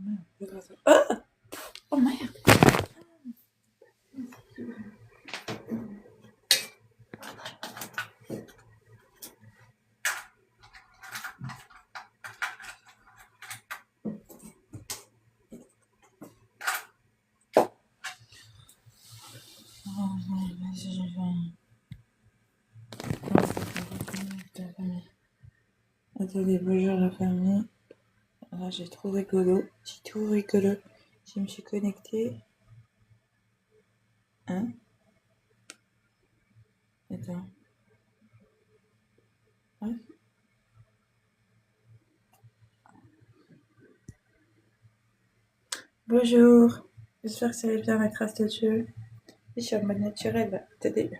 Ah oh merde. Attendez, bonjour la famille. Là, j'ai trop rigolo. Je me suis connectée. Hein? Attends. Ouais. Bonjour. J'espère que ça va bien, ma grâce de Dieu. Je suis en mode naturel. Là. Attendez.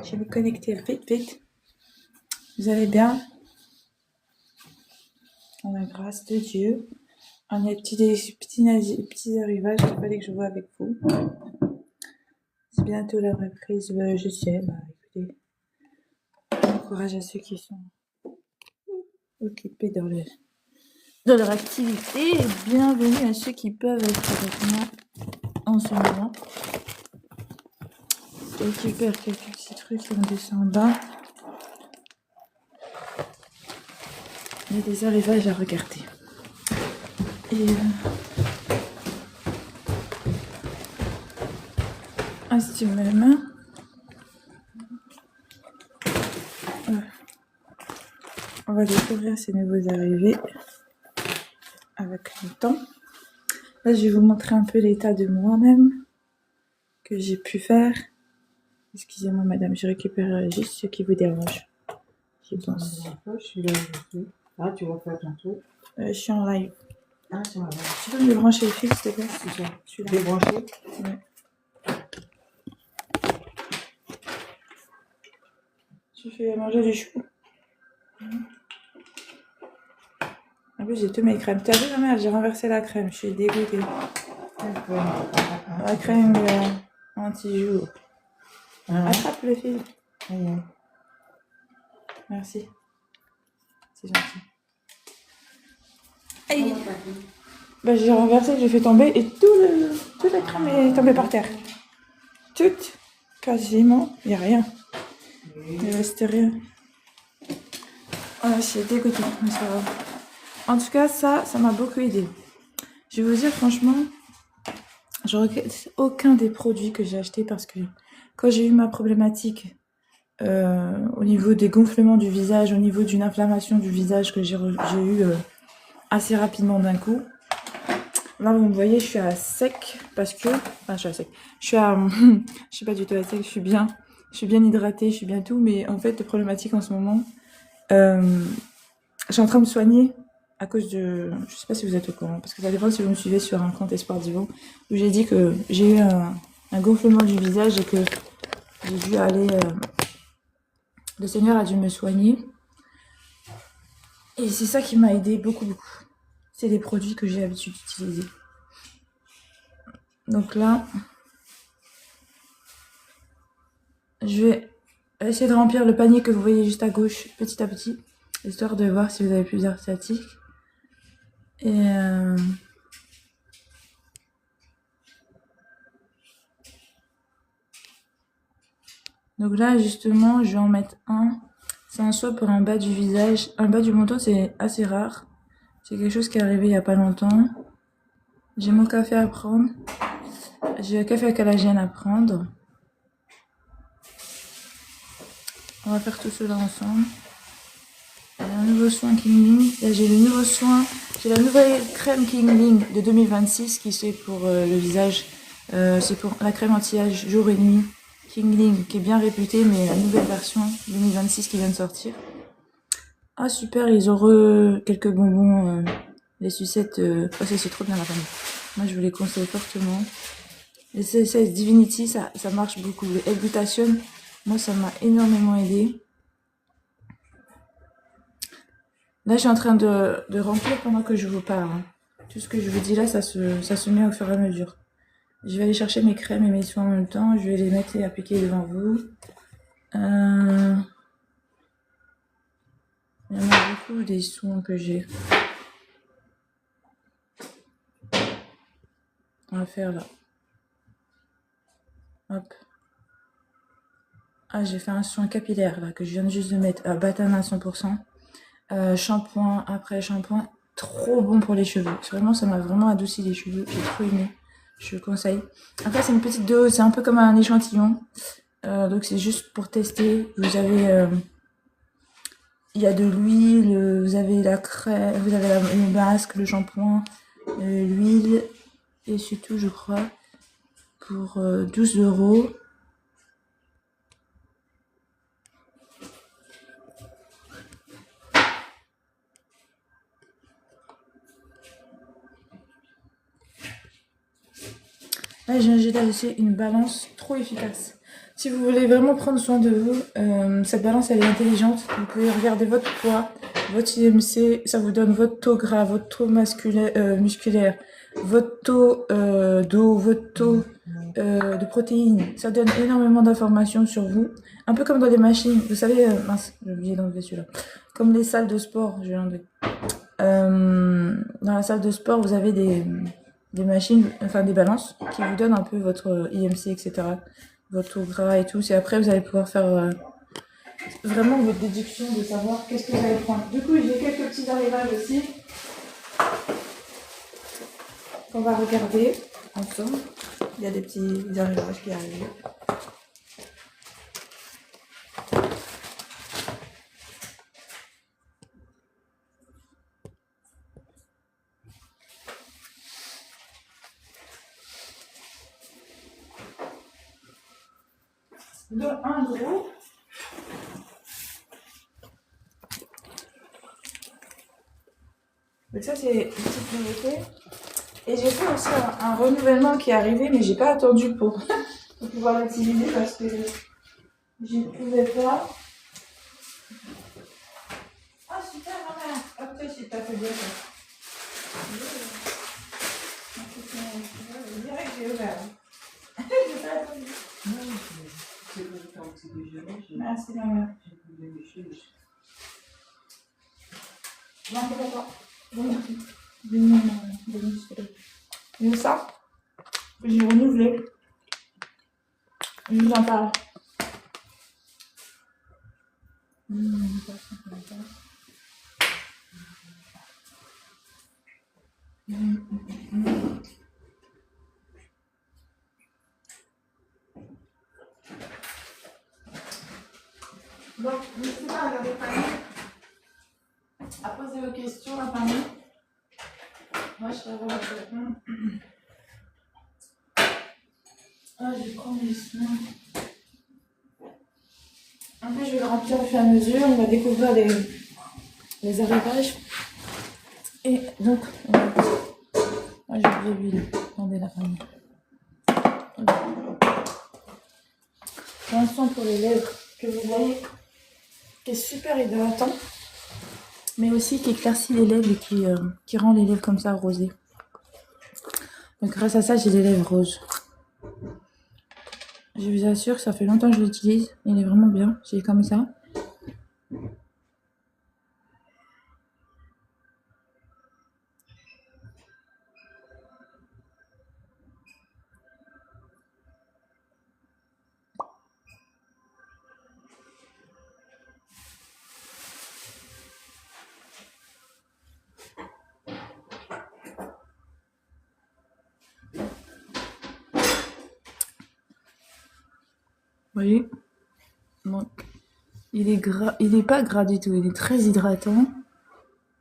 Je vais me connecter vite. Vous allez bien? En la grâce de Dieu. On a des petits arrivages qu'il fallait que je vois avec vous. C'est bientôt la reprise, je sais. Bah, écoutez, bon courage à ceux qui sont occupés dans leur activité. Et bienvenue à ceux qui peuvent être avec moi en ce moment. Je récupère quelques petits trucs et on descend en bas. Il y a des arrivages à regarder. Et si tu me mets la main. On va découvrir ces nouveaux arrivés avec le temps. Là, je vais vous montrer un peu l'état de moi-même que j'ai pu faire. Excusez-moi, madame, je récupère juste ce qui vous dérange. Je pense. Je suis là aussi. Ah, tu vas faire ton tour. Je suis en live. Ah, tu vas faire. Tu peux me brancher le fil, s'il te plaît? C'est ça. Je suis là. Débranché. Ouais. Tu fais manger du chou. En plus, j'ai tous mes crèmes. T'as vu, ma mère, j'ai renversé la crème. Je suis dégoûtée. La crème anti-jour. Attrape le fil. Merci. C'est gentil. Aïe. Bah, j'ai renversé, j'ai fait tomber et toute la crème est tombée par terre. Toute, quasiment, il n'y a rien. Il reste rien. Voilà, je suis dégoûtée, mais c'est pas grave. En tout cas, ça m'a beaucoup aidé. Je vais vous dire, franchement, je regrette aucun des produits que j'ai achetés parce que quand j'ai eu ma problématique au niveau des gonflements du visage, au niveau d'une inflammation du visage que j'ai eu assez rapidement d'un coup, là vous me voyez, je suis à sec parce que, enfin je suis à sec, je suis pas du tout à sec, je suis bien hydratée, je suis bien tout, mais en fait la problématique en ce moment, je suis en train de me soigner à cause de, je sais pas si vous êtes au courant, parce que ça dépend si vous me suivez sur un compte Espoir Divan, où j'ai dit que j'ai eu un gonflement du visage et que j'ai dû aller, le Seigneur a dû me soigner. Et c'est ça qui m'a aidé beaucoup. C'est des produits que j'ai l'habitude d'utiliser. Donc là, je vais essayer de remplir le panier que vous voyez juste à gauche, petit à petit, histoire de voir si vous avez plusieurs statiques. Et donc là, justement, je vais en mettre un. C'est un soin pour un bas du visage. Un bas du menton, c'est assez rare. C'est quelque chose qui est arrivé il n'y a pas longtemps. J'ai mon café à prendre. J'ai un café à collagène à prendre. On va faire tout cela ensemble. Un nouveau soin Kingling. Là, j'ai le nouveau soin. J'ai la nouvelle crème Kingling de 2026 qui c'est pour le visage. C'est pour la crème anti-âge jour et nuit. Kingling qui est bien réputée, mais la nouvelle version 2026 qui vient de sortir. Ah super, ils ont quelques bonbons, les sucettes. Oh, c'est trop bien la famille. Moi je vous les conseille fortement. Les CSS Divinity, ça marche beaucoup. Le L-Glutation, moi ça m'a énormément aidé. Là, je suis en train de remplir pendant que je vous parle. Tout ce que je vous dis là, ça se met au fur et à mesure. Je vais aller chercher mes crèmes et mes soins en même temps. Je vais les mettre et appliquer devant vous. Il y en a beaucoup des soins que j'ai. On va faire là. Hop. Ah, j'ai fait un soin capillaire là que je viens juste de mettre. Batana à 100%. Shampoing après shampoing. Trop bon pour les cheveux. Vraiment, ça m'a vraiment adouci les cheveux. J'ai trop aimé. Je conseille. Après, c'est une petite dose. C'est un peu comme un échantillon. Donc, c'est juste pour tester. Vous avez... il y a de l'huile, vous avez la crème, vous avez le masque, le shampoing, l'huile. Et c'est tout, je crois. Pour 12 €. Là, j'ai aussi une balance trop efficace. Si vous voulez vraiment prendre soin de vous, cette balance, elle est intelligente. Vous pouvez regarder votre poids, votre IMC, ça vous donne votre taux gras, votre taux musculaire, votre taux d'eau, votre taux de protéines. Ça donne énormément d'informations sur vous. Un peu comme dans les machines. Vous savez, mince, j'ai oublié d'enlever celui-là. Comme les salles de sport, je vais l'enlever. Dans la salle de sport, vous avez des machines, enfin des balances, qui vous donnent un peu votre IMC, etc. Votre taux gras et tout. C'est après, vous allez pouvoir faire vraiment votre déduction de savoir qu'est-ce que vous allez prendre. Du coup, j'ai quelques petits arrivages aussi qu'on va regarder ensemble. Il y a des petits arrivages qui arrivent. Dans un gros. Donc ça, c'est une petite nouveauté. Et j'ai fait aussi un renouvellement qui est arrivé, mais j'ai pas attendu pour pouvoir l'utiliser parce que je ne pouvais pas. Ah super, maman. Hop, toi, c'est pas fait bien ça. Je dirais que j'ai ouvert. J'ai pas attendu. C'est pour faire un petit déjeuner. Merci, maman. J'ai pu dénicher. Non, c'est pas ça. Mais ça, j'ai renouvelé. Je vous en parle. Donc, n'hésitez pas à regarder Fanny, à poser vos questions à Fanny. Moi, je serai vraiment répondre. Ah, je vais prendre les soins. Après, je vais le remplir au fur et à mesure. On va découvrir les arrivages. Et donc, moi, j'ai oublié l'huile. Attendez la famille. J'ai un soin pour les lèvres que vous voyez, qui est super hydratant, mais aussi qui éclaircit les lèvres et qui rend les lèvres comme ça rosées. Donc grâce à ça, j'ai les lèvres roses. Je vous assure que ça fait longtemps que je l'utilise. Il est vraiment bien. J'ai comme ça. Vous voyez? Donc, il est gras. Il est pas gras du tout. Il est très hydratant.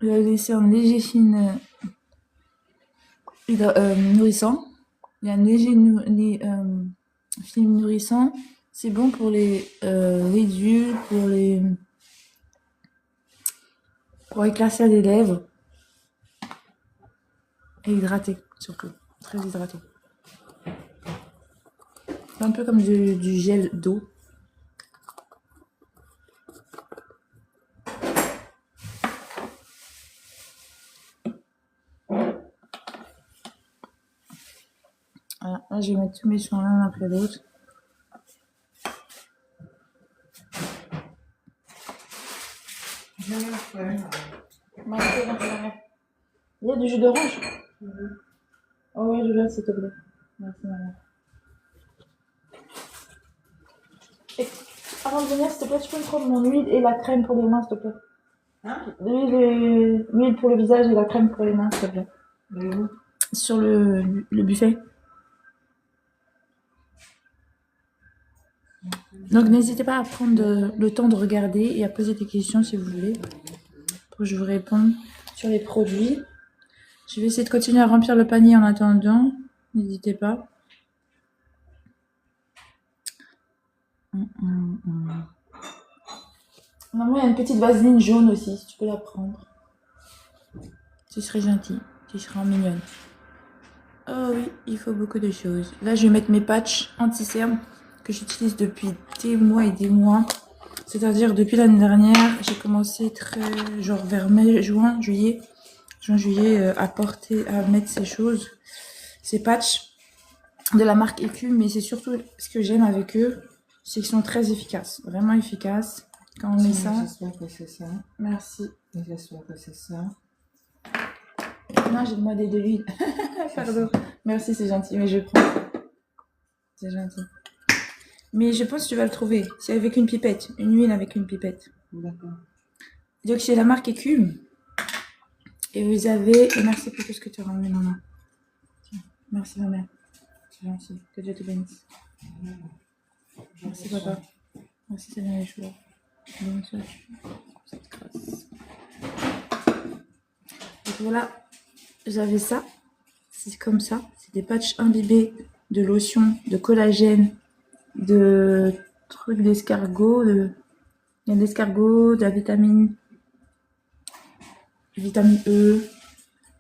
Je vais laisser un léger film nourrissant. Il y a un léger film nourrissant. C'est bon pour les ridules, pour éclaircir les lèvres. Et hydraté, surtout. Très hydraté. C'est un peu comme du gel d'eau. Voilà, là, je vais mettre tous mes soins l'un après l'autre. Jamais fait. Il y a du jus d'orange. Oh oui, je veux, s'il te plaît. Merci, maman. Et avant de venir, s'il te plaît, tu peux me prendre mon huile et la crème pour les mains, s'il te plaît. Hein? L'huile pour le visage et la crème pour les mains, s'il te plaît. Mais où? Sur le buffet. Donc n'hésitez pas à prendre le temps de regarder et à poser des questions si vous voulez, pour que je vous réponde sur les produits. Je vais essayer de continuer à remplir le panier en attendant. N'hésitez pas. Maman, il y a une petite vaseline jaune aussi, si tu peux la prendre. Tu serais gentille, tu seras mignonne. Oh oui, il faut beaucoup de choses. Là, je vais mettre mes patchs anti-cerne que j'utilise depuis des mois et des mois. C'est-à-dire depuis l'année dernière, j'ai commencé genre vers mai, juin, juillet, à mettre ces choses, ces patchs de la marque Écume, mais c'est surtout ce que j'aime avec eux, c'est qu'ils sont très efficaces, vraiment efficaces. Quand on met ça. J'espère que c'est ça. Merci. J'espère que c'est ça. Non, j'ai demandé de l'huile. Pardon. Merci, c'est gentil, mais je prends. C'est gentil. Mais je pense que tu vas le trouver. C'est avec une pipette. Une huile avec une pipette. D'accord. Donc, c'est la marque Écume. Et vous avez... Et merci pour tout ce que tu as ramené, maman. Tiens. Merci, ma mère. C'est gentil. Que Dieu te bénisse. Merci, papa. Merci, Seigneur Yeshua. Bonne soirée. Cette grâce. Donc, voilà. J'avais ça. C'est comme ça. C'est des patchs imbibés de lotion, de collagène, de trucs d'escargot. Il y a de l'escargot, de la vitamine E,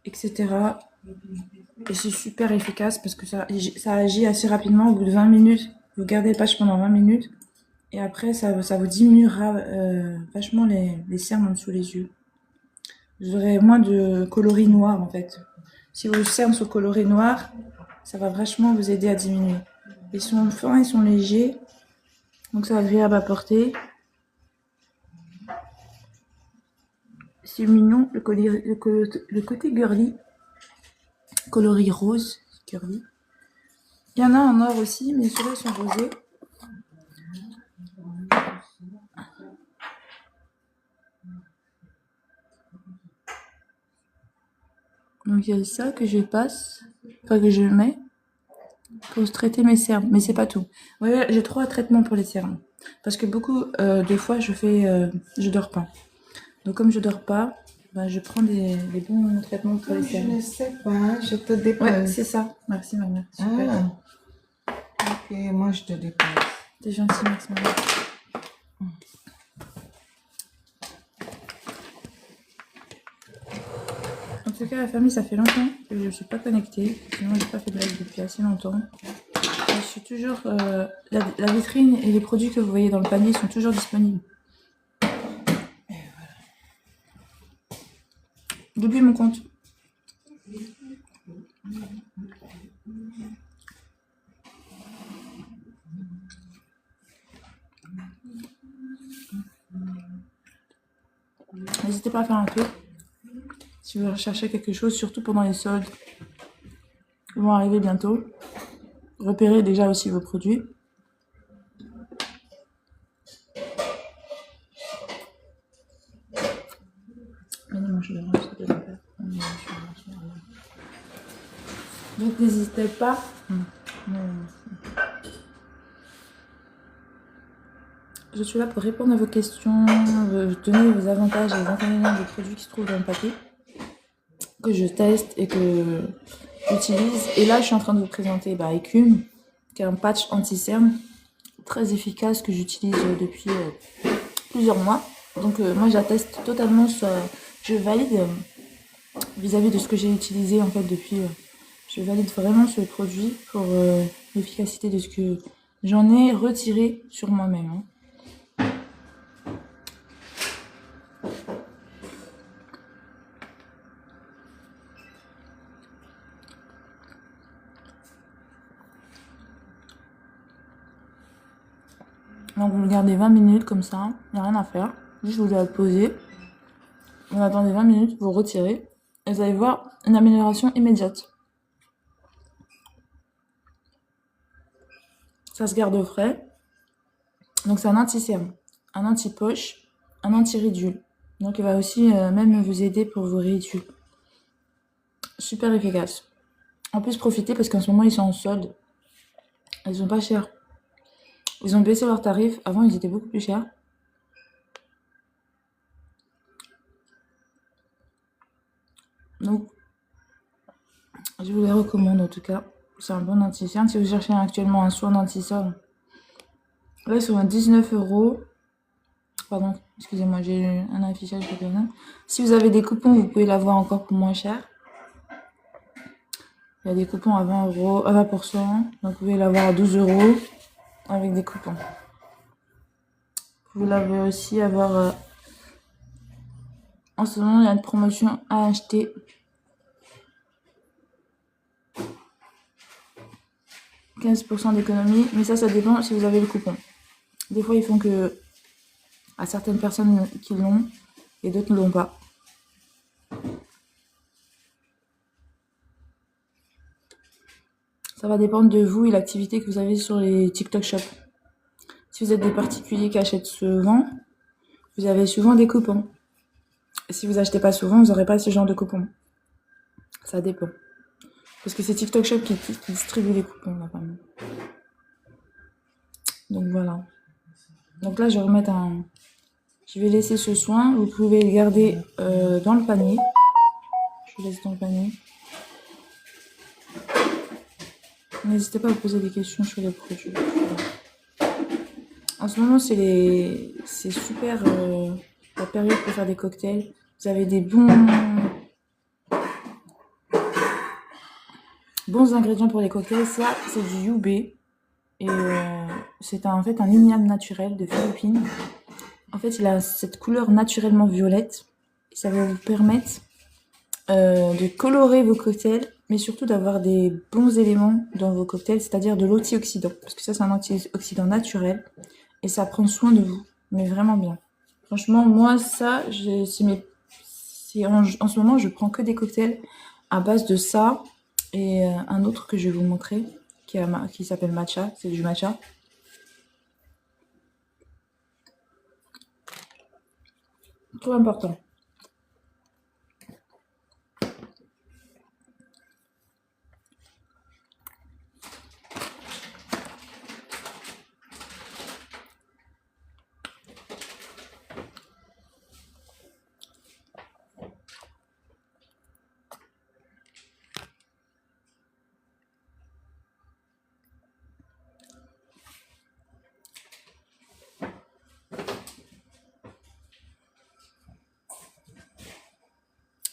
etc. Et c'est super efficace parce que ça agit assez rapidement. Au bout de 20 minutes, vous gardez le patch pendant 20 minutes. Et après, ça vous diminuera vachement les cernes en dessous les yeux. Vous aurez moins de coloris noirs en fait. Si vos cernes sont colorés noirs, ça va vachement vous aider à diminuer. Ils sont fins, ils sont légers. Donc c'est agréable à porter. C'est mignon, le côté girly. Coloris rose, girly. Il y en a en or aussi, mais ceux-là sont rosés. Donc il y a ça que je passe, enfin que je mets pour traiter mes cernes, mais c'est pas tout. Ouais, j'ai 3 traitements pour les cernes, parce que beaucoup de fois je dors pas. Donc comme je dors pas, ben, je prends des bons traitements pour les cernes. Je ne sais pas, je te dépose. Ouais, c'est ça. Merci ma mère. Super. Ah. Ok, moi je te dépose. T'es gentille, merci ma mère. En tout cas, la famille, ça fait longtemps que je ne suis pas connectée. Sinon, j'ai pas fait de live depuis assez longtemps. Je suis toujours... la vitrine et les produits que vous voyez dans le panier sont toujours disponibles. Et voilà. D'oublie mon compte. N'hésitez pas à faire un tour. Si vous recherchez quelque chose, surtout pendant les soldes, ils vont arriver bientôt. Repérez déjà aussi vos produits. Donc n'hésitez pas. Je suis là pour répondre à vos questions, donner vos avantages et les inconvénients des produits qui se trouvent dans le paquet, que je teste et que j'utilise. Et là, je suis en train de vous présenter Écume, qui est un patch anti-cerne très efficace que j'utilise depuis plusieurs mois. Donc moi, j'atteste totalement, je valide vis-à-vis de ce que j'ai utilisé en fait depuis. Je valide vraiment ce produit pour l'efficacité de ce que j'en ai retiré sur moi-même. Hein. Donc vous le gardez 20 minutes comme ça, il n'y a rien à faire. Juste vous allez le poser, vous attendez 20 minutes, vous retirez, et vous allez voir une amélioration immédiate. Ça se garde au frais. Donc c'est un anti-cerne, un anti-poche, un anti-ridule. Donc il va aussi même vous aider pour vos ridules. Super efficace. En plus, profitez parce qu'en ce moment, ils sont en solde. Ils sont pas chers. Ils ont baissé leurs tarifs. Avant, ils étaient beaucoup plus chers. Donc, je vous les recommande en tout cas. C'est un bon anti-cerne. Si vous cherchez actuellement un soin d'anti-cerne, là, ils sont à 19 euros. Pardon, excusez-moi, j'ai eu un affichage de données. Si vous avez des coupons, vous pouvez l'avoir encore pour moins cher. Il y a des coupons à 20 euros, à 20%. Donc, vous pouvez l'avoir à 12 euros avec des coupons. Vous l'avez aussi avoir. En ce moment, il y a une promotion à acheter. 15% d'économie, mais ça dépend si vous avez le coupon. Des fois, ils font que à certaines personnes qui l'ont et d'autres ne l'ont pas. Ça va dépendre de vous et l'activité que vous avez sur les TikTok Shop. Si vous êtes des particuliers qui achètent souvent, vous avez souvent des coupons. Et si vous achetez pas souvent, vous n'aurez pas ce genre de coupons. Ça dépend. Parce que c'est TikTok Shop qui distribue les coupons là, quand même. Donc voilà. Donc là, je vais remettre un. Je vais laisser ce soin. Vous pouvez le garder dans le panier. Je vous laisse dans le panier. N'hésitez pas à vous poser des questions sur les produits. En ce moment, c'est super la période pour faire des cocktails. Vous avez des bons ingrédients pour les cocktails. Ça, c'est du UB. Et c'est en fait un igname naturel de Philippines. En fait, il a cette couleur naturellement violette. Et ça va vous permettre de colorer vos cocktails, mais surtout d'avoir des bons éléments dans vos cocktails, c'est-à-dire de l'antioxydant. Parce que ça, c'est un antioxydant naturel. Et ça prend soin de vous. Mais vraiment bien. Franchement, moi, ça, en ce moment, je prends que des cocktails à base de ça. Et un autre que je vais vous montrer, qui s'appelle matcha. C'est du matcha. Trop important.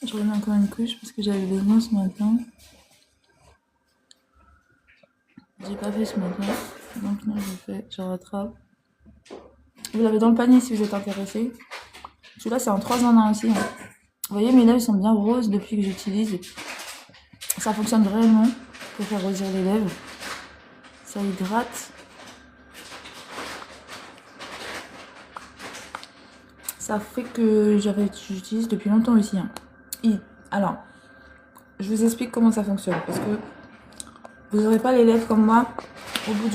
Je remets encore une couche parce que j'avais besoin ce matin. J'ai pas fait ce matin. Donc là, je rattrape. Vous l'avez dans le panier si vous êtes intéressé. Celui-là, c'est en 3 en 1 aussi. Hein. Vous voyez, mes lèvres sont bien roses depuis que j'utilise. Ça fonctionne vraiment pour faire rosir les lèvres. Ça hydrate. Ça fait que j'utilise depuis longtemps aussi. Hein. Alors, je vous explique comment ça fonctionne. Parce que vous n'aurez pas les lèvres comme moi au bout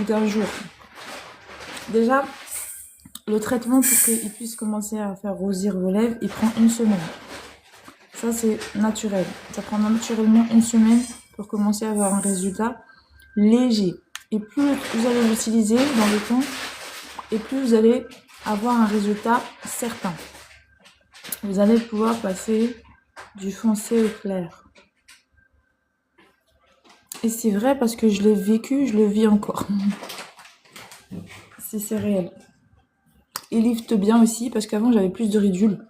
d'un jour. Déjà, le traitement pour qu'il puisse commencer à faire rosir vos lèvres, il prend 1 semaine. Ça, c'est naturel. Ça prend naturellement 1 semaine pour commencer à avoir un résultat léger. Et plus vous allez l'utiliser dans le temps, et plus vous allez avoir un résultat certain. Vous allez pouvoir passer du foncé au clair. Et c'est vrai parce que je l'ai vécu, je le vis encore. C'est réel. Il lifte bien aussi parce qu'avant j'avais plus de ridules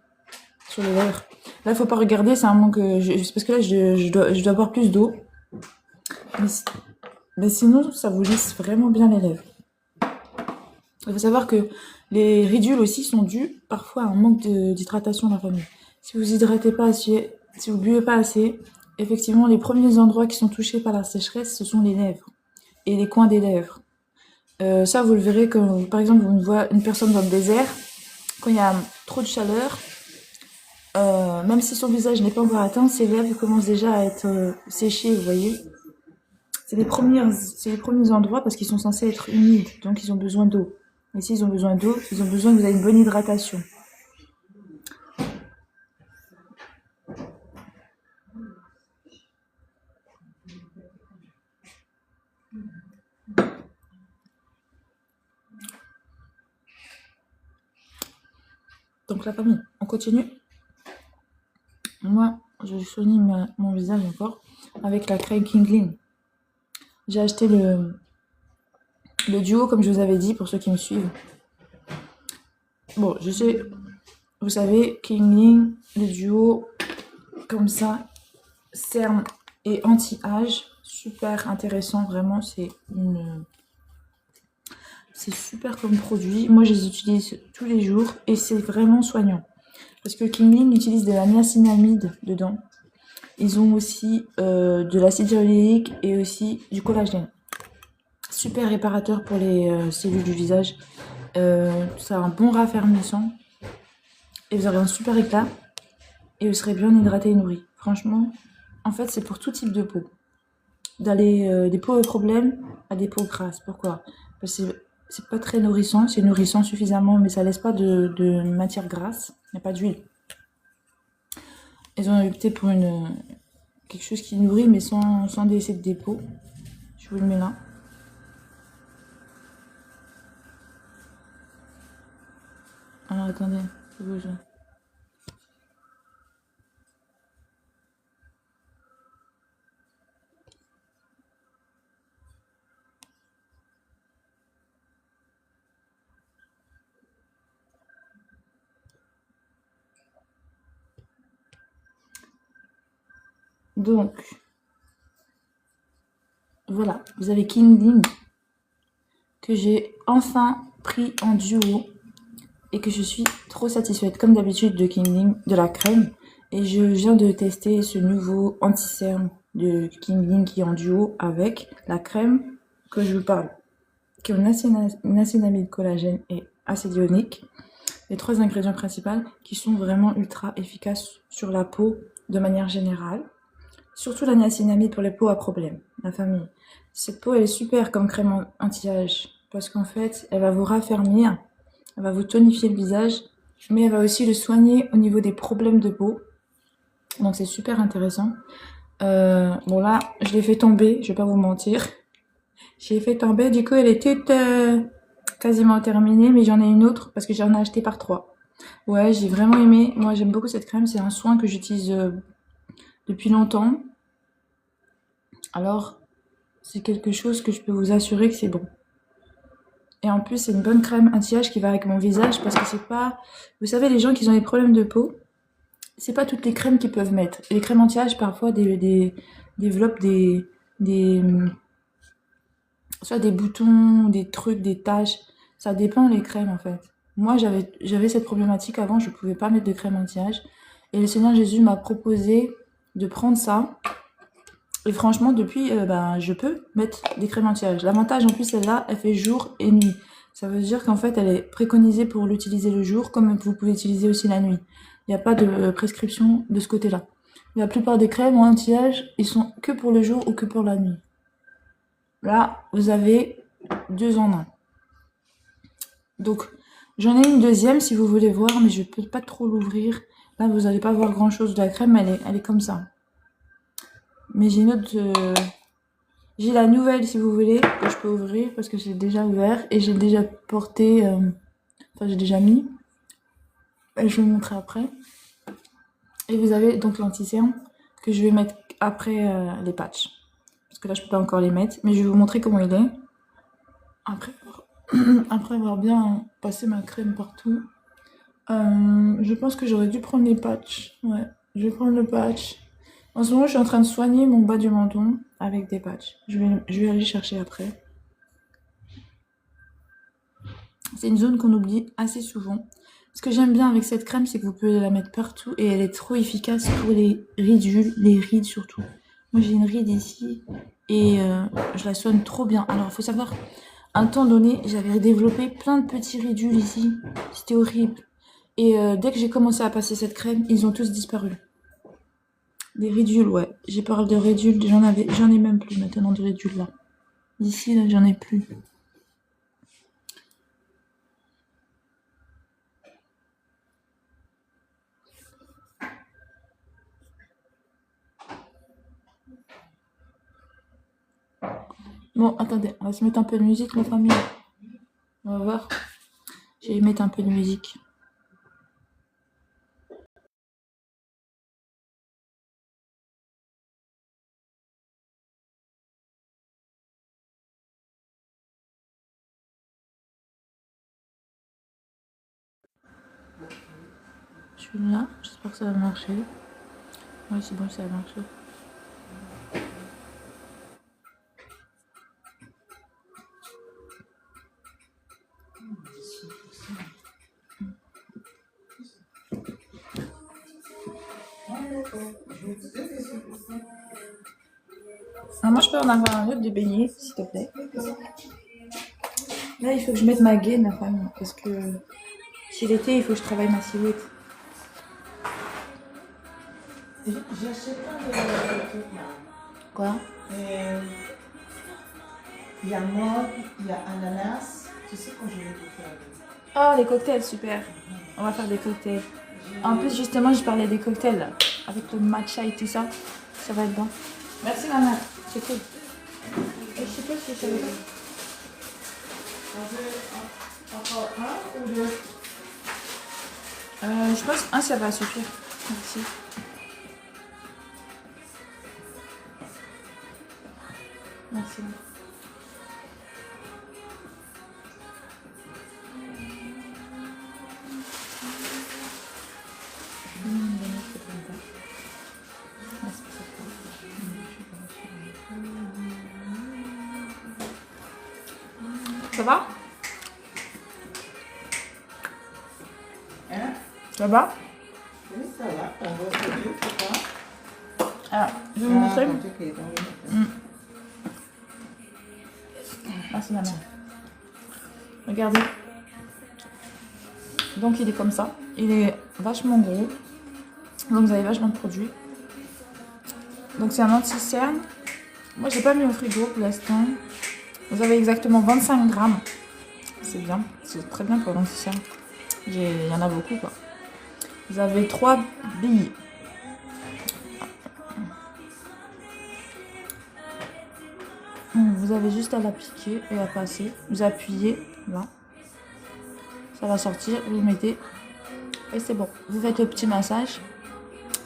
sur les lèvres. Là, faut pas regarder, c'est un manque. Parce que là, je dois boire plus d'eau. Mais sinon, ça vous lisse vraiment bien les lèvres. Il faut savoir que les ridules aussi sont dues parfois à un manque d'hydratation dans la famille. Si vous hydratez pas assez, si vous buvez pas assez, effectivement, les premiers endroits qui sont touchés par la sécheresse, ce sont les lèvres et les coins des lèvres. Ça, vous le verrez quand, par exemple, vous voyez une personne dans le désert, quand il y a trop de chaleur, même si son visage n'est pas encore atteint, ses lèvres commencent déjà à être séchées, vous voyez. C'est les premiers endroits parce qu'ils sont censés être humides, donc ils ont besoin d'eau. Et s'ils ont besoin d'eau, ils ont besoin que vous ayez une bonne hydratation. Donc la famille, on continue. Moi, je soigne mon visage encore avec la crème Kingling. J'ai acheté le duo, comme je vous avais dit, pour ceux qui me suivent. Bon, je sais, vous savez, Kingling, le duo, comme ça, cerne et anti-âge, super intéressant, vraiment, c'est super comme produit. Moi, je les utilise tous les jours et c'est vraiment soignant. Parce que Kingling utilise de la niacinamide dedans. Ils ont aussi de l'acide hyaluronique et aussi du collagène. Super réparateur pour les cellules du visage. Ça a un bon raffermissant. Et vous aurez un super éclat. Et vous serez bien hydraté et nourri. Franchement, en fait, c'est pour tout type de peau. D'aller des peaux à problème à des peaux grasses. Pourquoi? Parce que c'est pas très nourrissant. C'est nourrissant suffisamment, mais ça laisse pas de matière grasse. Il n'y a pas d'huile. Ils ont opté pour quelque chose qui nourrit, mais sans délaisser de dépôt. Je vous le mets là. Alors attendez, je bouge. Donc, voilà, vous avez Kingling que j'ai enfin pris en duo et que je suis trop satisfaite comme d'habitude de Kingling, de la crème. Et je viens de tester ce nouveau anti-cerne de Kingling qui est en duo avec la crème que je vous parle, qui est niacinamide, collagène et acide ionique. Les 3 ingrédients principaux qui sont vraiment ultra efficaces sur la peau de manière générale. Surtout la niacinamide pour les peaux à problème, la famille. Cette peau, elle est super comme crème anti-âge parce qu'en fait, elle va vous raffermir, elle va vous tonifier le visage, mais elle va aussi le soigner au niveau des problèmes de peau. Donc c'est super intéressant. Bon là, je l'ai fait tomber, je vais pas vous mentir. Je l'ai fait tomber, du coup elle est toute quasiment terminée, mais j'en ai une autre parce que j'en ai acheté par 3. Ouais, j'ai vraiment aimé. Moi j'aime beaucoup cette crème, c'est un soin que j'utilise depuis longtemps. Alors, c'est quelque chose que je peux vous assurer que c'est bon. Et en plus, c'est une bonne crème anti-âge qui va avec mon visage parce que c'est pas... Vous savez, les gens qui ont des problèmes de peau, c'est pas toutes les crèmes qu'ils peuvent mettre. Et les crèmes anti-âge, parfois, développent soit des boutons, des trucs, des taches. Ça dépend les crèmes, en fait. Moi, j'avais cette problématique avant, je pouvais pas mettre de crème anti-âge. Et le Seigneur Jésus m'a proposé de prendre ça. Et franchement, depuis, je peux mettre des crèmes anti-âge. L'avantage, en plus, celle-là, elle fait jour et nuit. Ça veut dire qu'en fait, elle est préconisée pour l'utiliser le jour, comme vous pouvez l'utiliser aussi la nuit. Il n'y a pas de prescription de ce côté-là. La plupart des crèmes anti-âge, ils sont que pour le jour ou que pour la nuit. Là, vous avez 2 en 1. Donc, j'en ai une deuxième si vous voulez voir, mais je peux pas trop l'ouvrir. Là, vous n'allez pas voir grand-chose de la crème, elle est comme ça. Mais j'ai une autre... J'ai la nouvelle, si vous voulez, que je peux ouvrir, parce que j'ai déjà ouvert, et j'ai déjà porté... Enfin, j'ai déjà mis. Et je vais vous montrer après. Et vous avez donc l'anti-cerne, que je vais mettre après les patchs. Parce que là, je peux pas encore les mettre, mais je vais vous montrer comment il est. Après avoir bien passé ma crème partout. Je pense que j'aurais dû prendre les patchs. Ouais, je vais prendre le patch. En ce moment, je suis en train de soigner mon bas du menton avec des patchs. Je vais aller chercher après. C'est une zone qu'on oublie assez souvent. Ce que j'aime bien avec cette crème, c'est que vous pouvez la mettre partout et elle est trop efficace pour les ridules, les rides surtout. Moi, j'ai une ride ici et je la soigne trop bien. Alors, il faut savoir, à un temps donné, j'avais développé plein de petits ridules ici. C'était horrible. Et dès que j'ai commencé à passer cette crème, ils ont tous disparu. Des ridules, ouais. J'ai peur de ridules. J'en ai même plus maintenant de ridules là. Ici, là, j'en ai plus. Bon, attendez, on va se mettre un peu de musique, la famille. On va voir. Je vais mettre un peu de musique. Je suis là, j'espère que ça va marcher. Oui, c'est bon, ça va marcher. Alors moi, je peux en avoir un autre de beignet, s'il te plaît. Là, il faut que je mette ma gaine, la famille, parce que si l'été, il faut que je travaille ma silhouette. J'achète pas de trucs là. Quoi? Il y a mort, il y a ananas. Tu sais quand je vais te faire. Oh, les cocktails, super. On va faire des cocktails. En plus, justement, je parlais des cocktails, là. Avec le matcha et tout ça. Ça va être bon. Merci, maman. C'est cool. Et je sais pas si ça va être... Encore un ou deux? Je pense un, ça va suffire. Merci. Merci. Ça va? Hein? Ça va? Oui, ça va. On va produire, c'est quoi? Alors, je vais vous montrer. Merci, maman. Regardez. Donc, il est comme ça. Il est vachement gros. Donc, vous avez vachement de produits. Donc, c'est un anti-cerne. Moi, j'ai pas mis au frigo pour l'instant. Vous avez exactement 25 grammes. C'est bien. C'est très bien pour l'anti-cerne. Il y en a beaucoup, quoi. Vous avez 3 billes. Vous avez juste à l'appliquer et à passer. Vous appuyez là. Ça va sortir. Vous mettez. Et c'est bon. Vous faites le petit massage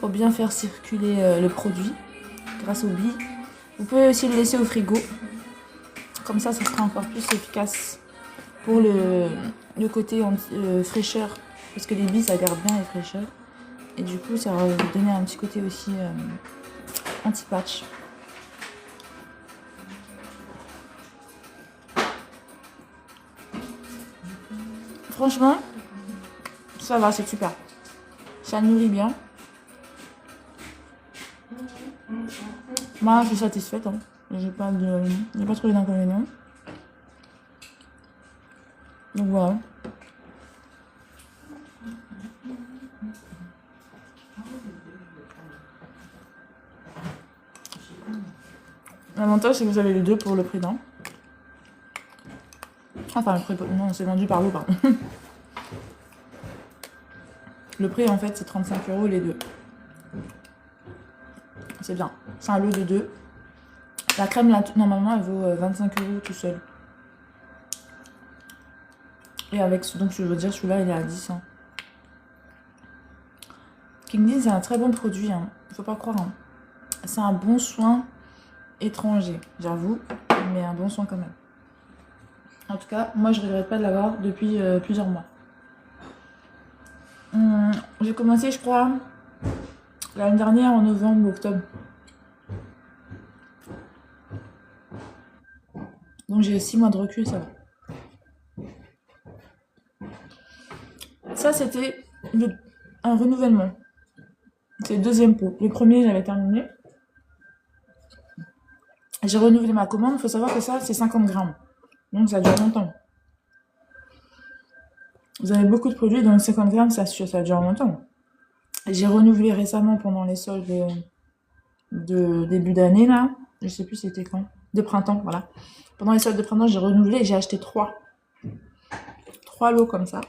pour bien faire circuler le produit grâce aux billes. Vous pouvez aussi le laisser au frigo. Comme ça sera encore plus efficace pour le côté fraîcheur. Parce que les billes, ça garde bien les fraîcheurs. Et du coup, ça va vous donner un petit côté aussi anti-patch. Franchement, ça va, c'est super. Ça nourrit bien. Moi, je suis satisfaite. Hein. J'ai pas trouvé d'inconvénients. Donc voilà. L'avantage, c'est que vous avez les deux pour le prix d'un. Enfin, le prix... Non, c'est vendu par lot, pardon. Le prix, en fait, c'est 35 € les deux. C'est bien. C'est un lot de 2. La crème, là, normalement, elle vaut 25 € tout seul. Et avec, donc je veux dire, celui-là, il est à 10. Hein. Kingdin, c'est un très bon produit. Hein. Faut pas croire. Hein. C'est un bon soin étranger, j'avoue. Mais un bon soin quand même. En tout cas, moi, je regrette pas de l'avoir depuis plusieurs mois. J'ai commencé, je crois, l'année dernière, en novembre ou octobre. Donc j'ai 6 mois de recul, ça va. Ça, c'était un renouvellement. C'est le deuxième pot. Le premier, j'avais terminé. J'ai renouvelé ma commande. Il faut savoir que ça, c'est 50 grammes. Donc ça dure longtemps. Vous avez beaucoup de produits, donc 50 grammes, ça dure longtemps. J'ai renouvelé récemment pendant les soldes de début d'année, là. Je sais plus c'était quand. De printemps, voilà. Pendant les soldes de printemps, j'ai renouvelé et j'ai acheté 3. 3 lots comme ça.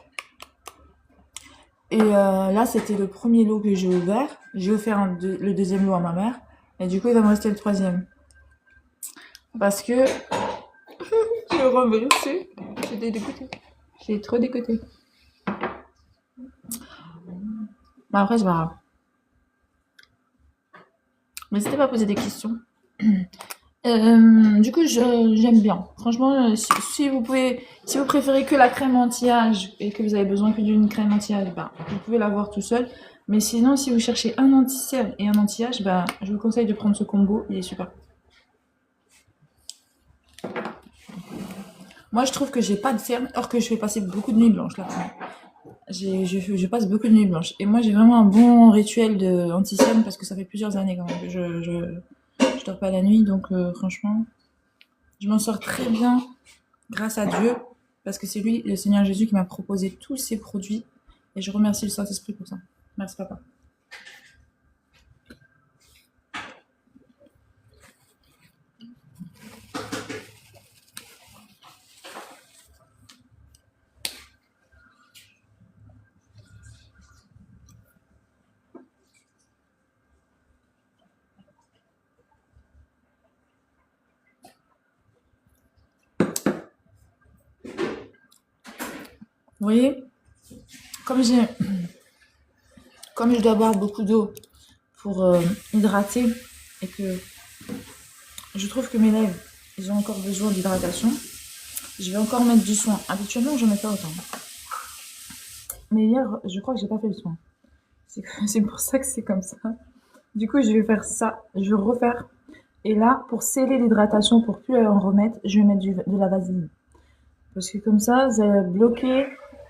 Et là, c'était le premier lot que j'ai ouvert. J'ai offert le deuxième lot à ma mère. Et du coup, il va me rester le troisième. Parce que j'ai reversé. J'étais dégoûtée. J'ai trop dégoûtée. Mais après, c'est pas grave. N'hésitez pas à poser des questions. Du coup, j'aime bien. Franchement, si vous préférez que la crème anti-âge et que vous avez besoin que d'une crème anti-âge, bah, vous pouvez l'avoir tout seul. Mais sinon, si vous cherchez un anti-cerne et un anti-âge, bah, je vous conseille de prendre ce combo. Il est super. Moi, je trouve que j'ai pas de cerne, or que je fais passer beaucoup de nuits blanches là. Je passe beaucoup de nuits blanches. Et moi, j'ai vraiment un bon rituel de anti-cerne parce que ça fait plusieurs années quand même que je dors pas la nuit. Donc, franchement, je m'en sors très bien grâce à Dieu parce que c'est lui, le Seigneur Jésus, qui m'a proposé tous ces produits. Et je remercie le Saint-Esprit pour ça. Merci, papa. Vous voyez, comme j'ai, comme je dois boire beaucoup d'eau pour hydrater et que je trouve que mes lèvres, ils ont encore besoin d'hydratation, je vais encore mettre du soin. Habituellement, j'en mets pas autant. Mais hier, je crois que j'ai pas fait le soin. C'est pour ça que c'est comme ça. Du coup, je vais faire ça. Je vais refaire. Et là, pour sceller l'hydratation, pour plus en remettre, je vais mettre de la vaseline. Parce que comme ça va bloquer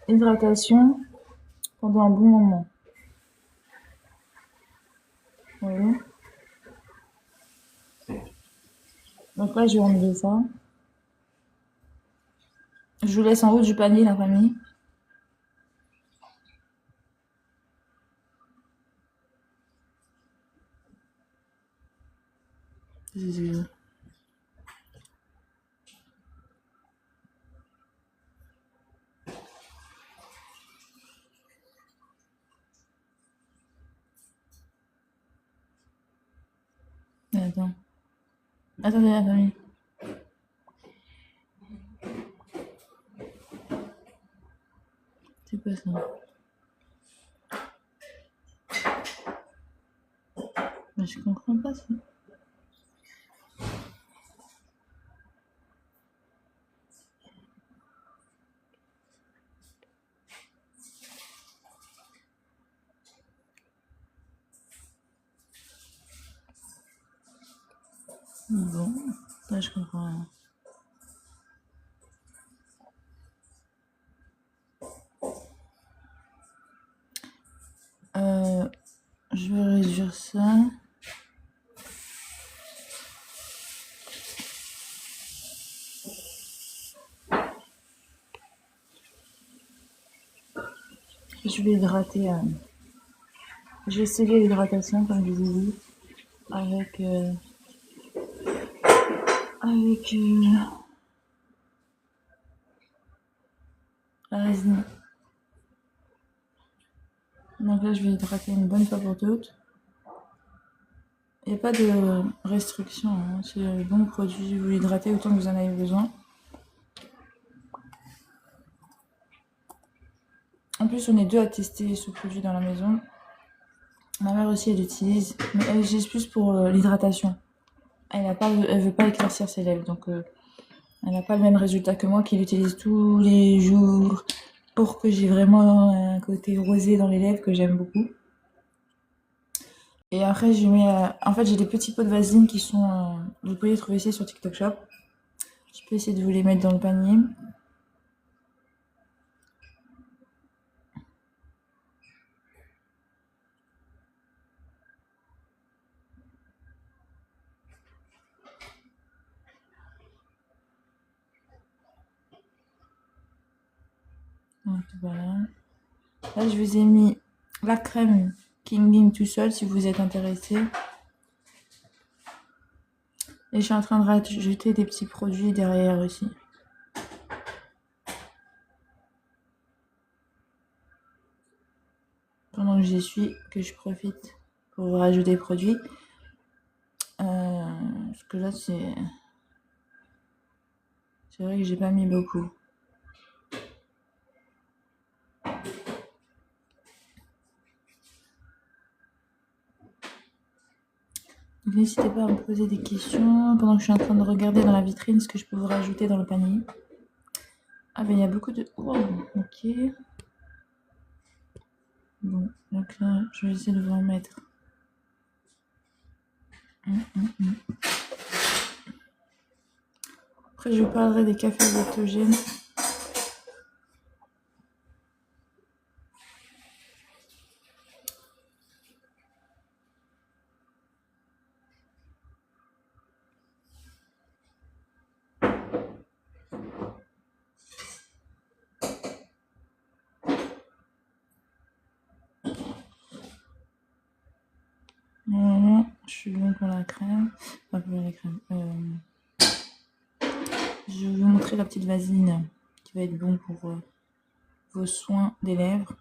l'hydratation pendant un bon moment. Vous voyez? Donc là, je vais enlever ça. Je vous laisse en haut du panier, la famille. Attends. Attendez, la famille. C'est quoi ça? Mais je comprends pas ça. Bon, là je comprends rien. Je vais réduire ça. Je vais hydrater. Je vais sceller l'hydratation, comme je vous ai dit, avec la résine. Donc là, je vais hydrater une bonne fois pour toutes. Il n'y a pas de restriction, hein. C'est le bon produit. Vous l'hydratez autant que vous en avez besoin. En plus, on est deux à tester ce produit dans la maison. Ma mère aussi, elle l'utilise, mais elle l'utilise plus pour l'hydratation. Elle veut pas éclaircir ses lèvres, donc elle n'a pas le même résultat que moi qui l'utilise tous les jours pour que j'ai vraiment un côté rosé dans les lèvres que j'aime beaucoup. Et après, je mets. En fait, j'ai des petits pots de vaseline qui sont. Vous pouvez les trouver ici sur TikTok Shop. Je peux essayer de vous les mettre dans le panier. Donc voilà. Là, je vous ai mis la crème King Ling tout seul si vous êtes intéressé. Et je suis en train de rajouter des petits produits derrière aussi. Pendant que j'y suis, que je profite pour rajouter des produits. Parce que là, c'est vrai que j'ai pas mis beaucoup. Donc n'hésitez pas à me poser des questions pendant que je suis en train de regarder dans la vitrine ce que je peux vous rajouter dans le panier. Ah ben il y a beaucoup de... Oh, ok. Bon, donc là, je vais essayer de vous en mettre. Après, je parlerai des cafés adaptogènes. Voilà, je suis bon pour la crème. Enfin, pour la crème. Je vais vous montrer la petite vaseline qui va être bon pour vos soins des lèvres.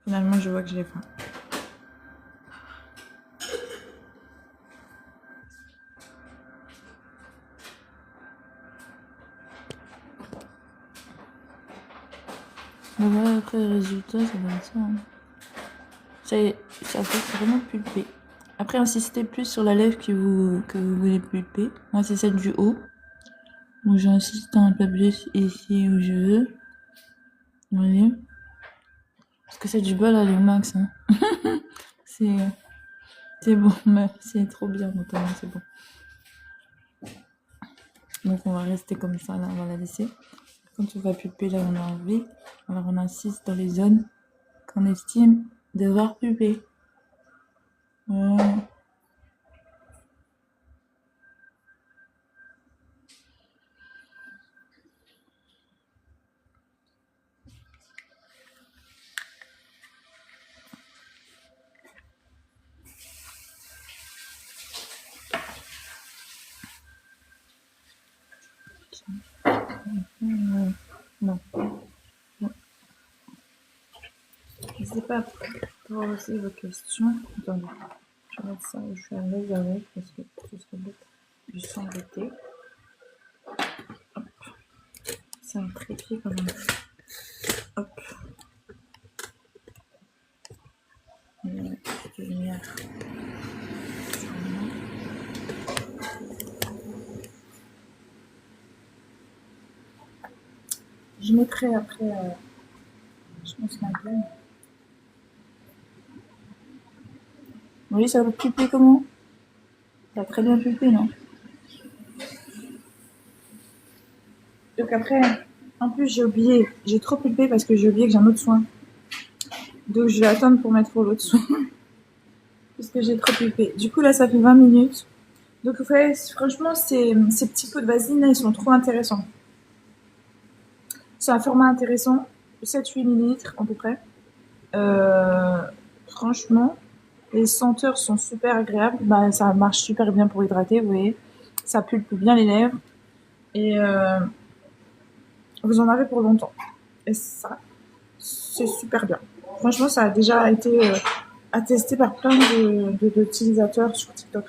Finalement, je vois que j'ai faim. Mais voilà, après le résultat, ça va être ça. Hein. Ça fait vraiment pulper. Après, insistez plus sur la lèvre que vous voulez pulper. Moi, c'est celle du haut. Donc, j'insiste un peu plus ici où je veux. Vous voyez? Parce que celle du bas, là, elle est au max. Hein. c'est bon, mais c'est trop bien, notamment, c'est bon. Donc, on va rester comme ça, là, on va la laisser. Quand on va pulper là où on a envie, alors on insiste dans les zones qu'on estime devoir pulper. Voilà. Non. N'hésitez pas à poser vos questions. Attendez, je vais mettre ça où je suis à l'aise avec parce que ce serait bête de s'embêter. C'est un trépied quand même. Hop. Lumière. Je mettrai après, je pense ma gueule. Oui, ça va pulper comment? Ça a très bien pulpé, non? Donc après, en plus j'ai oublié, j'ai trop pulpé parce que j'ai oublié que j'ai un autre soin. Donc je vais attendre pour mettre l'autre soin. Parce que j'ai trop pulpé. Du coup là ça fait 20 minutes. Donc ouais, franchement ces petits pots de vaseline là, ils sont trop intéressants. C'est un format intéressant, 7-8 millilitres à peu près. Franchement, les senteurs sont super agréables. Bah, ça marche super bien pour hydrater, vous voyez. Ça pulpe bien les lèvres. Et vous en avez pour longtemps. Et ça, c'est super bien. Franchement, ça a déjà été attesté par plein d'utilisateurs sur TikTok.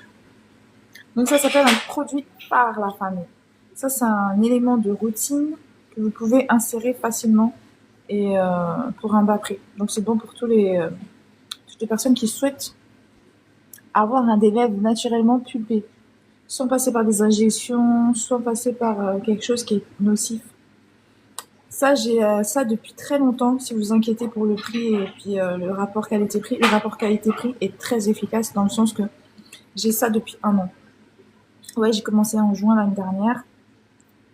Donc ça s'appelle un produit par la famille. Ça, c'est un élément de routine que vous pouvez insérer facilement et pour un bas prix. Donc c'est bon pour toutes les personnes qui souhaitent avoir des lèvres naturellement pulpées, sans passer par des injections, sans passer par quelque chose qui est nocif. Ça, j'ai ça depuis très longtemps. Si vous vous inquiétez pour le prix et puis le rapport qualité-prix, le rapport qualité-prix est très efficace dans le sens que j'ai ça depuis 1 an. Ouais, j'ai commencé en juin l'année dernière.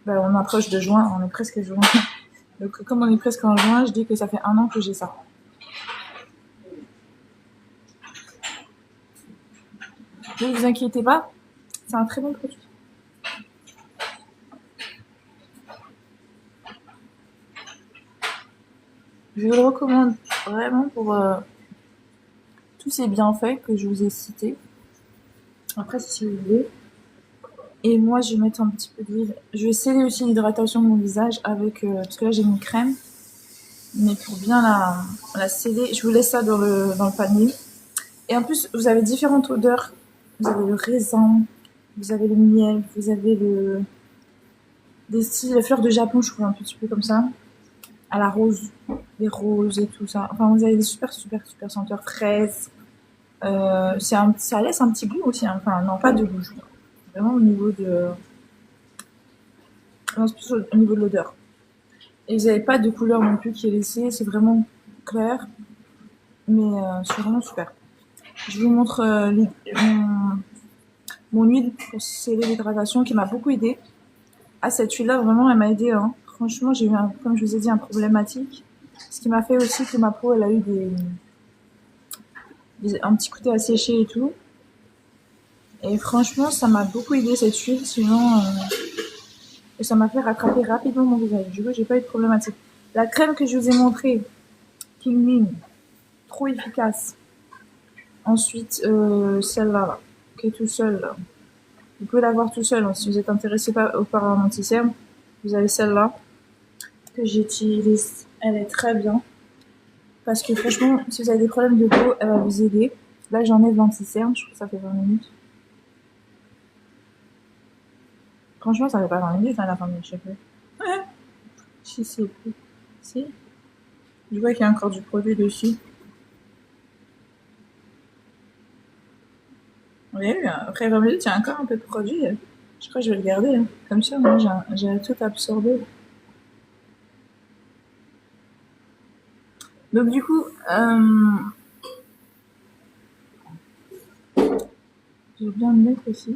Ben, on approche de juin, on est presque juin. Donc comme on est presque en juin, je dis que ça fait 1 an que j'ai ça. Ne vous inquiétez pas, c'est un très bon produit. Je vous le recommande vraiment pour tous ces bienfaits que je vous ai cités. Après, si vous voulez. Et moi, je vais mettre un petit peu d'huile. Je vais sceller aussi l'hydratation de mon visage avec... parce que là, j'ai une crème. Mais pour bien la sceller, je vous laisse ça dans le panier. Et en plus, vous avez différentes odeurs. Vous avez le raisin, vous avez le miel, vous avez des styles, les fleurs de Japon, je trouve un petit peu comme ça. À la rose, les roses et tout ça. Enfin, vous avez des super senteurs fraises. Ça laisse un petit goût aussi. Hein. Enfin, non, pas de goût. Vraiment au niveau de... Non, c'est plus au niveau de l'odeur. Et vous n'avez pas de couleur non plus qui est laissée. C'est vraiment clair. Mais c'est vraiment super. Je vous montre mon huile pour sceller l'hydratation qui m'a beaucoup aidé. Ah, cette huile-là, vraiment, elle m'a aidé. Hein. Franchement, j'ai eu, comme je vous ai dit, un problématique. Ce qui m'a fait aussi que ma peau, elle a eu un petit côté asséché et tout. Et franchement, ça m'a beaucoup aidé cette huile. Sinon, et ça m'a fait rattraper rapidement mon visage. Du coup, j'ai pas eu de problématique. La crème que je vous ai montrée, King Min, trop efficace. Ensuite, celle-là, qui est tout seule. Là. Vous pouvez l'avoir tout seul. Hein. Si vous êtes intéressé par un anti-cerne, vous avez celle-là que j'utilise. Elle est très bien. Parce que franchement, si vous avez des problèmes de peau, elle va vous aider. Là, j'en ai 26 cernes, je trouve que ça fait 20 minutes. Franchement, ça fait pas 20 minutes à la fin de je sais plus. Si, si, si. Je vois qu'il y a encore du produit dessus. Oui, après 20 minutes, il y a encore un peu de produit. Je crois que je vais le garder. Hein. Comme ça, moi, j'ai tout absorbé. Donc, du coup, je vais bien le mettre aussi.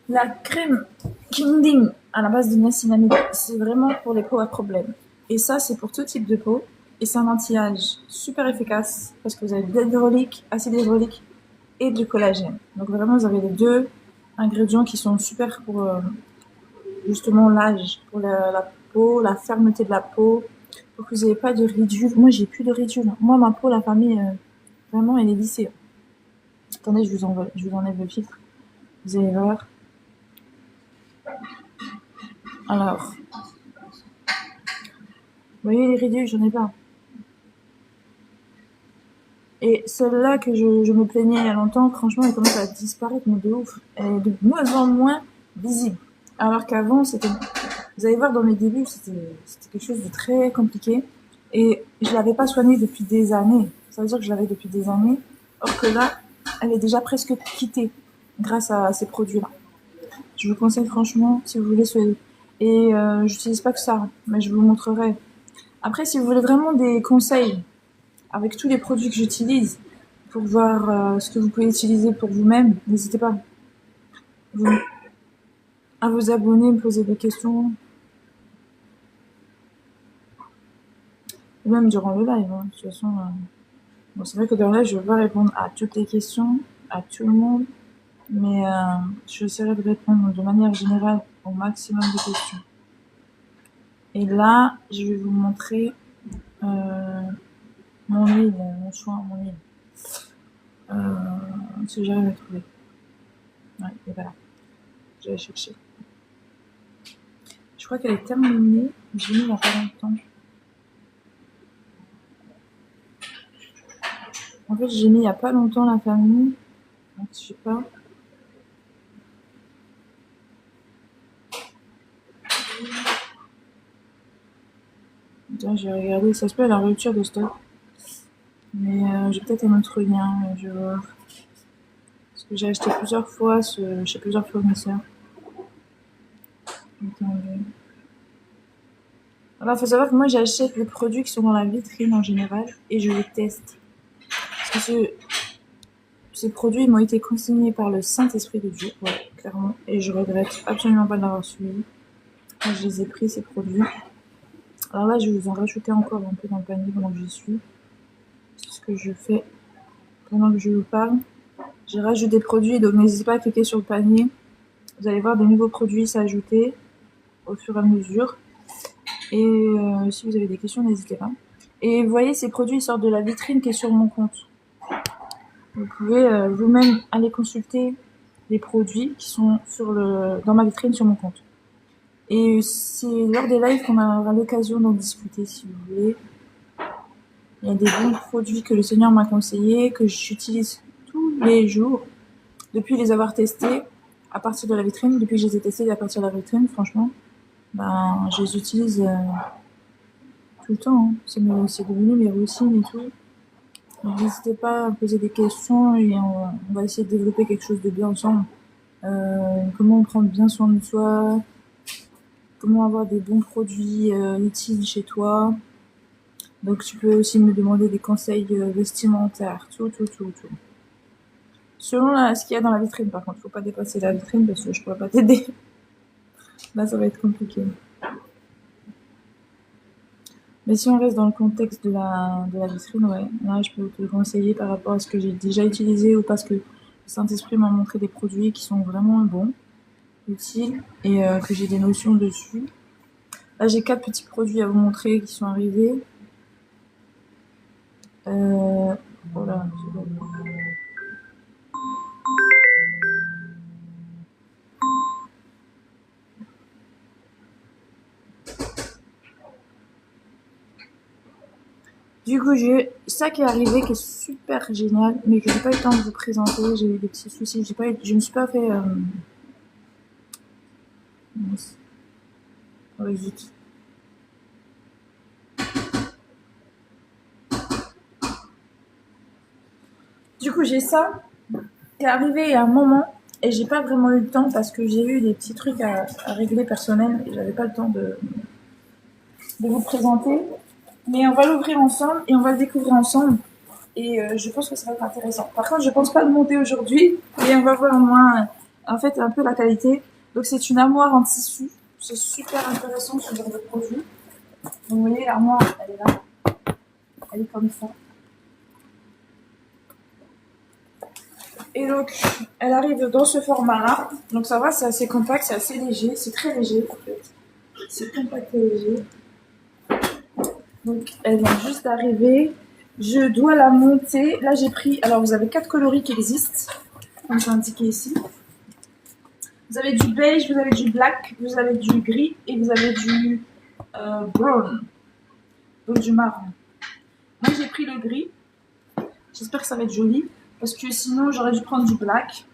La crème Kinding à la base de niacinamide, c'est vraiment pour les peaux à problème. Et ça, c'est pour tout type de peau. Et c'est un anti-âge super efficace parce que vous avez de l'hydraulique, acide hydraulique et du collagène. Donc vraiment, vous avez les deux ingrédients qui sont super pour justement l'âge, pour la peau, la fermeté de la peau, pour que vous n'ayez pas de ridules. Moi, j'ai plus de ridules. Moi, ma peau, la famille, vraiment, elle est lissée. Attendez, je vous enlève le filtre. Vous allez voir. Alors, vous voyez les ridules, j'en ai pas. Et celle-là que je me plaignais il y a longtemps, franchement, elle commence à disparaître, mais de ouf. Elle est de moins en moins visible. Alors qu'avant, c'était... Vous allez voir, dans mes débuts, c'était quelque chose de très compliqué. Et je l'avais pas soignée depuis des années. Ça veut dire que je l'avais depuis des années. Or que là, elle est déjà presque quittée grâce à ces produits-là. Je vous conseille franchement, si vous voulez soigner. Et j'utilise pas que ça, mais je vous montrerai. Après, si vous voulez vraiment des conseils avec tous les produits que j'utilise pour voir ce que vous pouvez utiliser pour vous-même, n'hésitez pas vous- à vous abonner, me poser des questions, ou même durant le live. Hein. De toute façon, bon, c'est vrai que dans le live, je ne vais pas répondre à toutes les questions, à tout le monde, mais j'essaierai de répondre de manière générale au maximum de questions. Et là, je vais vous montrer mon huile, mon soin, mon huile. Si j'arrive à trouver. Ouais, et voilà. Je vais chercher. Je crois qu'elle est terminée. J'ai mis il n'y a pas longtemps. En fait, j'ai mis il n'y a pas longtemps la famille. Donc, je sais pas. Tiens, j'ai regardé. Ça se peut, elle est en rupture de stock. Mais j'ai peut-être un autre lien. Je vais voir. Parce que j'ai acheté plusieurs fois chez plusieurs fournisseurs. Attendez. Alors, il faut savoir que moi, j'achète les produits qui sont dans la vitrine en général et je les teste. Parce que ces produits m'ont été consignés par le Saint-Esprit de Dieu, ouais, clairement. Et je regrette absolument pas de l'avoir suivi. Quand je les ai pris, ces produits. Alors là, je vais vous en rajouter encore un peu dans le panier pendant que j'y suis. C'est ce que je fais pendant que je vous parle. Je rajoute des produits, donc n'hésitez pas à cliquer sur le panier. Vous allez voir des nouveaux produits s'ajouter au fur et à mesure. Et si vous avez des questions, n'hésitez pas. Et vous voyez, ces produits sortent de la vitrine qui est sur mon compte. Vous pouvez vous-même aller consulter les produits qui sont dans ma vitrine sur mon compte. Et c'est lors des lives qu'on aura l'occasion d'en discuter si vous voulez. Il y a des bons produits que le Seigneur m'a conseillés, que j'utilise tous les jours, depuis les avoir testés à partir de la vitrine. Depuis que je les ai testés à partir de la vitrine, franchement, ben, je les utilise tout le temps. Hein. C'est devenu mes routines et tout. N'hésitez pas à me poser des questions et on va essayer de développer quelque chose de bien ensemble. Comment prendre bien soin de soi, comment avoir des bons produits utiles chez toi. Donc tu peux aussi me demander des conseils vestimentaires, tout. Selon ce qu'il y a dans la vitrine, par contre, faut pas dépasser la vitrine parce que je pourrais pas t'aider. Là, ça va être compliqué. Mais si on reste dans le contexte de la vitrine, ouais, là, je peux te conseiller par rapport à ce que j'ai déjà utilisé ou parce que le Saint-Esprit m'a montré des produits qui sont vraiment bons, utiles et que j'ai des notions dessus. Là, j'ai 4 petits produits à vous montrer qui sont arrivés. Voilà, c'est bon. Du coup, j'ai ça qui est arrivé, qui est super génial, mais que j'ai pas eu le temps de vous présenter. J'ai eu des petits soucis. Je me suis pas fait. Mince. Ouais, zut. Du coup, j'ai ça qui est arrivé il y a un moment et j'ai pas vraiment eu le temps parce que j'ai eu des petits trucs à régler personnels et j'avais pas le temps de vous présenter. Mais on va l'ouvrir ensemble et on va le découvrir ensemble. Et je pense que ça va être intéressant. Par contre, je pense pas le monter aujourd'hui, mais on va voir au moins, en fait, un peu la qualité. Donc, c'est une armoire en tissu. C'est super intéressant ce genre de produit. Donc, vous voyez, l'armoire, elle est là. Elle est comme ça. Et donc, elle arrive dans ce format-là. Donc, ça va, c'est assez compact, c'est assez léger. C'est très léger, en fait. C'est compact et léger. Donc, elle vient juste d'arriver. Je dois la monter. Là, j'ai pris... Alors, vous avez 4 coloris qui existent, comme c'est indiqué ici. Vous avez du beige, vous avez du black, vous avez du gris et vous avez du brown, donc du marron. Moi, j'ai pris le gris. J'espère que ça va être joli, parce que sinon, j'aurais dû prendre du black.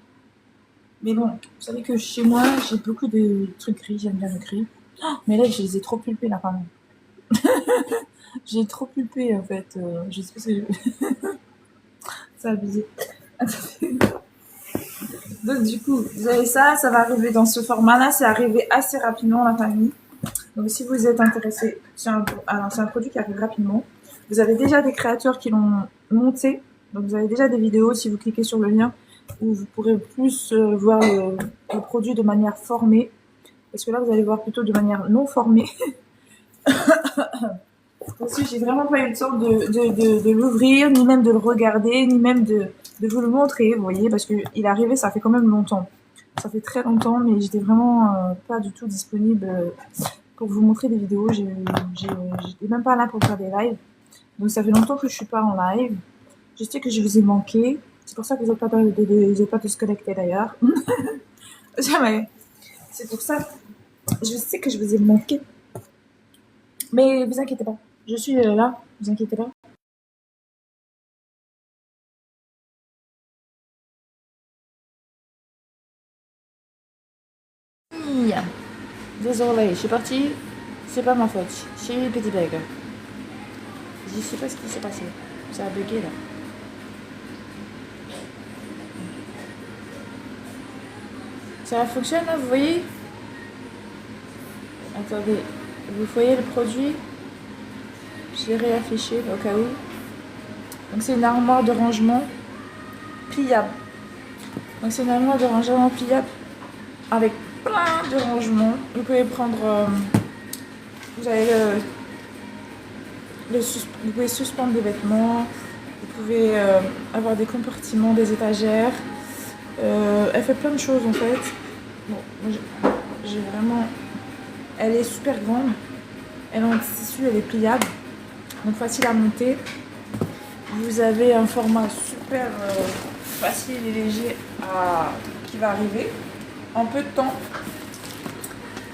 Mais bon, vous savez que chez moi, j'ai beaucoup de trucs gris, j'aime bien le gris. Oh, mais là, je les ai trop pulpés, là, pardon. J'ai trop pulpé, en fait. Je sais pas ce que je... C'est abusé. Donc, du coup, vous avez ça, ça va arriver dans ce format-là. C'est arrivé assez rapidement, la famille. Donc, si vous êtes intéressé, c'est un produit qui arrive rapidement. Vous avez déjà des créateurs qui l'ont monté. Donc, vous avez déjà des vidéos si vous cliquez sur le lien où vous pourrez plus voir le produit de manière formée. Parce que là, vous allez voir plutôt de manière non formée. Parce que j'ai vraiment pas eu le temps de l'ouvrir, ni même de le regarder, ni même de vous le montrer, vous voyez, parce qu'il est arrivé, ça fait quand même longtemps. Ça fait très longtemps, mais j'étais vraiment pas du tout disponible pour vous montrer des vidéos. J'étais même pas là pour faire des lives. Donc ça fait longtemps que je suis pas en live. Je sais que je vous ai manqué. C'est pour ça que vous n'êtes pas tous connectés d'ailleurs. Jamais. C'est pour ça. Je sais que je vous ai manqué. Mais vous inquiétez pas. Je suis là. Vous inquiétez pas. Désolée, je suis partie. C'est pas ma faute. J'ai eu le petit bug. Je sais pas ce qui s'est passé. Ça a bugué là. Ça fonctionne là, vous voyez? Attendez, vous voyez le produit? Je l'ai réaffiché au cas où. Donc c'est une armoire de rangement pliable. Donc c'est une armoire de rangement pliable avec plein de rangements. Vous pouvez prendre... vous avez vous pouvez suspendre des vêtements. Vous pouvez avoir des compartiments, des étagères. Elle fait plein de choses en fait. Bon, j'ai vraiment... Elle est super grande. Elle est en tissu, elle est pliable. Donc facile à monter. Vous avez un format super facile et léger qui va arriver en peu de temps.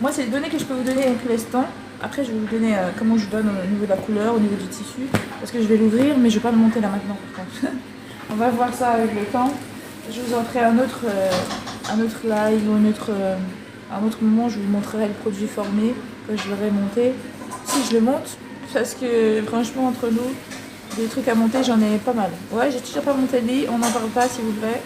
Moi, c'est les données que je peux vous donner pour l'instant. Après, je vais vous donner comment je donne au niveau de la couleur, au niveau du tissu. Parce que je vais l'ouvrir, mais je ne vais pas le monter là maintenant par contre. On va voir ça avec le temps. Je vous en ferai un autre live ou un autre moment. Je vous montrerai le produit formé que je l'aurai monté. Si je le monte, parce que franchement, entre nous, des trucs à monter, j'en ai pas mal. Ouais, j'ai toujours pas monté le lit, on n'en parle pas s'il vous plaît.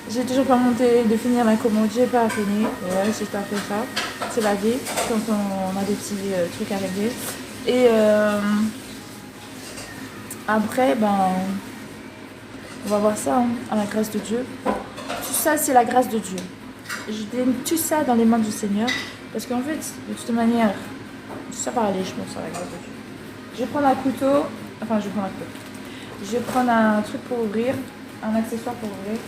J'ai toujours pas monté de finir ma commande, j'ai pas fini. Ouais, c'est tout à fait ça. C'est la vie quand on a des petits trucs à régler. Et après, ben, on va voir ça hein, à la grâce de Dieu. Tout ça, c'est la grâce de Dieu. Je donne tout ça dans les mains du Seigneur. Parce qu'en fait, de toute manière, ça va aller, je pense, à la grâce de Dieu. Je vais prendre un couteau. Enfin, je vais prendre un couteau. Je vais prendre un truc pour ouvrir. Un accessoire pour ouvrir.